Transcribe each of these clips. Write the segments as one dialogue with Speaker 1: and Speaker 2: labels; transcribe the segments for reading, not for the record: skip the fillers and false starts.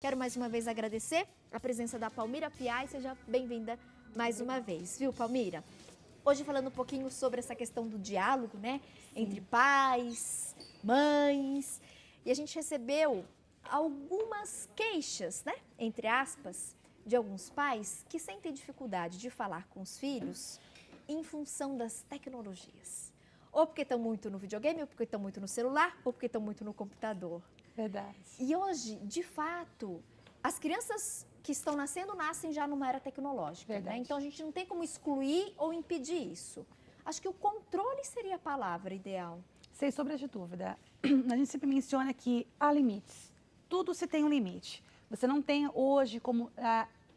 Speaker 1: Quero mais uma vez agradecer a presença da Palmira Piai, seja bem-vinda mais uma vez, viu, Palmira? Hoje falando um pouquinho sobre essa questão do diálogo, né, entre pais, mães, e a gente recebeu algumas queixas, né, entre aspas, de alguns pais que sentem dificuldade de falar com os filhos em função das tecnologias. Ou porque estão muito no videogame, ou porque estão muito no celular, ou porque estão muito no computador.
Speaker 2: Verdade.
Speaker 1: E hoje, de fato, as crianças que estão nascendo, nascem já numa era tecnológica, né? Então a gente não tem como excluir ou impedir isso. Acho que o controle seria a palavra ideal.
Speaker 2: Sem sombra de dúvida. A gente sempre menciona que há limites. Tudo se tem um limite. Você não tem hoje como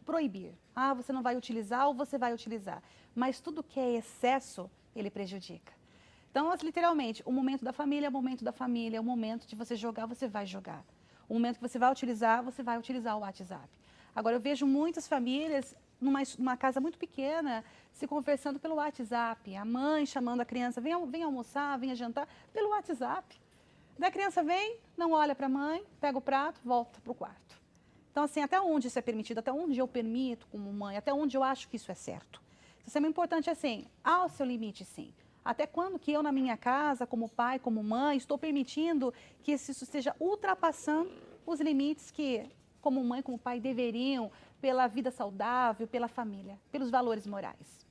Speaker 2: proibir. Você não vai utilizar ou você vai utilizar. Mas tudo que é excesso, ele prejudica. Então, literalmente, o momento da família é o momento da família, o momento de você jogar, você vai jogar. O momento que você vai utilizar o WhatsApp. Agora, eu vejo muitas famílias, numa casa muito pequena, se conversando pelo WhatsApp. A mãe chamando a criança, vem almoçar, vem jantar, pelo WhatsApp. Daí a criança vem, não olha para a mãe, pega o prato, volta para o quarto. Então, assim, até onde isso é permitido, até onde eu permito como mãe, até onde eu acho que isso é certo. Isso é muito importante, assim, há o seu limite, sim. Até quando que eu, na minha casa, como pai, como mãe, estou permitindo que isso esteja ultrapassando os limites que, como mãe, como pai, deveriam pela vida saudável, pela família, pelos valores morais.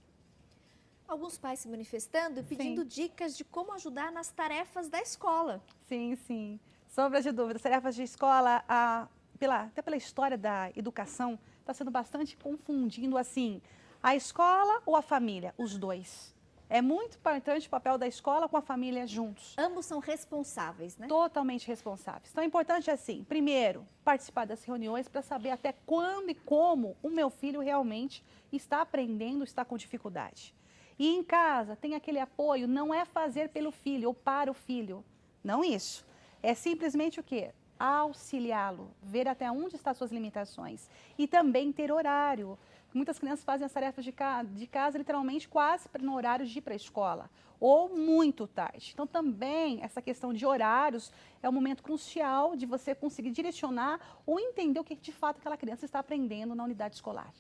Speaker 1: Alguns pais se manifestando e pedindo dicas de como ajudar nas tarefas da escola.
Speaker 2: Sim, sim. Sombra de dúvida, tarefas de escola, até pela história da educação, está sendo bastante confundindo, assim, a escola ou a família, os dois. É muito importante o papel da escola com a família juntos.
Speaker 1: Ambos são responsáveis, né?
Speaker 2: Totalmente responsáveis. Então, é importante assim, primeiro, participar das reuniões para saber até quando e como o meu filho realmente está aprendendo, está com dificuldade. E em casa, tem aquele apoio, não é fazer pelo filho ou para o filho. Não isso. É simplesmente o quê? Auxiliá-lo, ver até onde estão as suas limitações. E também ter horário. Muitas crianças fazem as tarefas de casa literalmente quase no horário de ir para a escola, ou muito tarde. Então, também, essa questão de horários é um momento crucial de você conseguir direcionar ou entender o que de fato aquela criança está aprendendo na unidade escolar.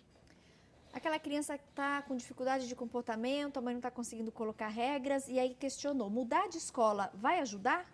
Speaker 1: Aquela criança está com dificuldade de comportamento, a mãe não está conseguindo colocar regras, e aí questionou, mudar de escola vai ajudar?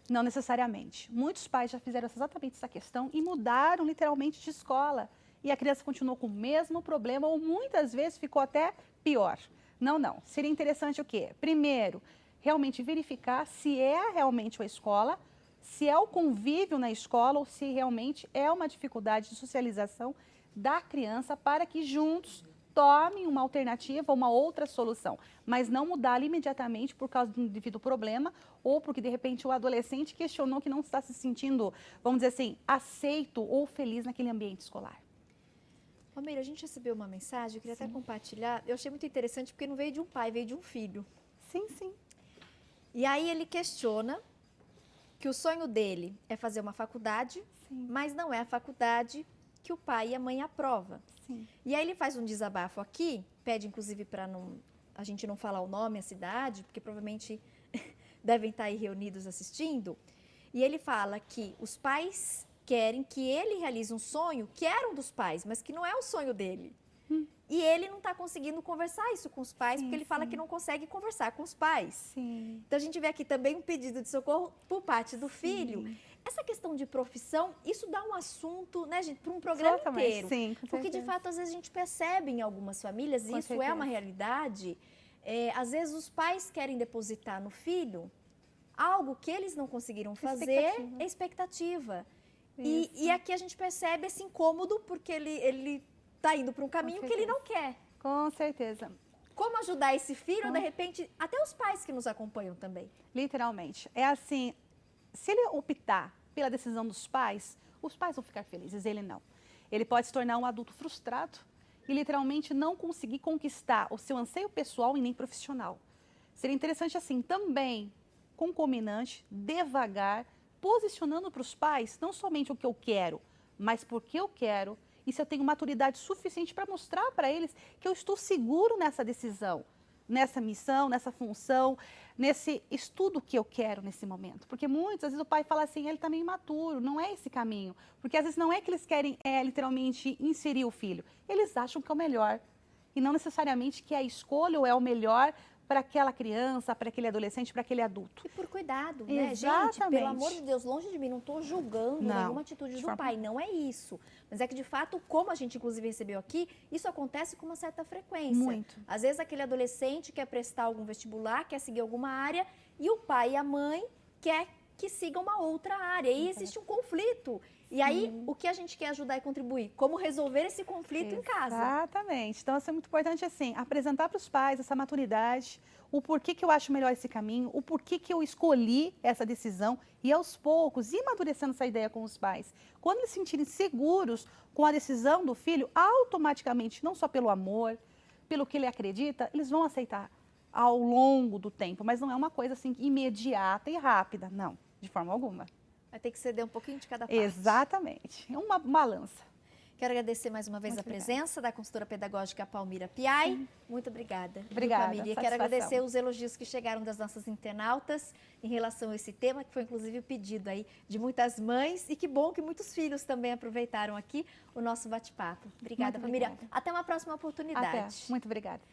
Speaker 2: Não necessariamente. Muitos pais já fizeram exatamente essa questão e mudaram literalmente de escola. E a criança continuou com o mesmo problema ou muitas vezes ficou até pior. Não. Seria interessante o quê? Primeiro, realmente verificar se é realmente a escola, se é o convívio na escola ou se realmente é uma dificuldade de socialização da criança para que juntos tomem uma alternativa, uma outra solução, mas não mudar imediatamente por causa de um devido problema ou porque de repente o adolescente questionou que não está se sentindo, vamos dizer assim, aceito ou feliz naquele ambiente escolar.
Speaker 1: Palmeira, a gente recebeu uma mensagem, eu queria até compartilhar. Eu achei muito interessante porque não veio de um pai, veio de um filho.
Speaker 2: Sim.
Speaker 1: E aí ele questiona que o sonho dele é fazer uma faculdade, mas não é a faculdade que o pai e a mãe aprovam. E aí ele faz um desabafo aqui, pede inclusive para a gente não falar o nome, a cidade, porque provavelmente devem estar aí reunidos assistindo. E ele fala que os pais querem que ele realize um sonho que era um dos pais, mas que não é o sonho dele. E ele não está conseguindo conversar isso com os pais, porque ele fala que não consegue conversar com os pais. Então a gente vê aqui também um pedido de socorro por parte do filho. Essa questão de profissão, isso dá um assunto, né, gente, para um programa inteiro. Porque de fato, às vezes a gente percebe em algumas famílias, e isso é uma realidade, às vezes os pais querem depositar no filho algo que eles não conseguiram fazer, expectativa. E aqui a gente percebe esse incômodo, porque ele está indo para um caminho que ele não quer.
Speaker 2: Com certeza.
Speaker 1: Como ajudar esse filho, de repente, até os pais que nos acompanham também?
Speaker 2: Literalmente. É assim, se ele optar pela decisão dos pais, os pais vão ficar felizes, ele não. Ele pode se tornar um adulto frustrado e literalmente não conseguir conquistar o seu anseio pessoal e nem profissional. Seria interessante assim, também, concomitante, devagar, posicionando para os pais não somente o que eu quero, mas por que eu quero e se eu tenho maturidade suficiente para mostrar para eles que eu estou seguro nessa decisão. nessa missão, nessa função, nesse estudo que eu quero nesse momento. Porque muitas vezes o pai fala assim, ele está meio imaturo, não é esse caminho. Porque às vezes não é que eles querem literalmente inserir o filho, eles acham que é o melhor. E não necessariamente que a escolha ou é o melhor para aquela criança, para aquele adolescente, para aquele adulto.
Speaker 1: E por cuidado, né,
Speaker 2: Exatamente.
Speaker 1: gente? Pelo amor de Deus, longe de mim, não estou julgando
Speaker 2: Não,
Speaker 1: nenhuma atitude do pai, não é isso. Mas é que, de fato, como a gente inclusive recebeu aqui, isso acontece com uma certa frequência.
Speaker 2: Muito.
Speaker 1: Às vezes aquele adolescente quer prestar algum vestibular, quer seguir alguma área, e o pai e a mãe quer que siga uma outra área. E existe um conflito. E aí, o que a gente quer ajudar e contribuir? Como resolver esse conflito em casa.
Speaker 2: Exatamente. Então, isso é muito importante, assim, apresentar para os pais essa maturidade, o porquê que eu acho melhor esse caminho, o porquê que eu escolhi essa decisão e, aos poucos, ir amadurecendo essa ideia com os pais. Quando eles se sentirem seguros com a decisão do filho, automaticamente, não só pelo amor, pelo que ele acredita, eles vão aceitar ao longo do tempo. Mas não é uma coisa, assim, imediata e rápida, não, de forma alguma.
Speaker 1: Vai ter que ceder um pouquinho de cada parte.
Speaker 2: Exatamente. É uma balança.
Speaker 1: Quero agradecer mais uma vez a presença da consultora pedagógica Palmira Piai. Muito obrigada.
Speaker 2: Obrigada.
Speaker 1: Família. Quero agradecer os elogios que chegaram das nossas internautas em relação a esse tema, que foi inclusive o pedido aí de muitas mães. E que bom que muitos filhos também aproveitaram aqui o nosso bate-papo. Obrigada, família. Até uma próxima oportunidade.
Speaker 2: Até. Muito obrigada.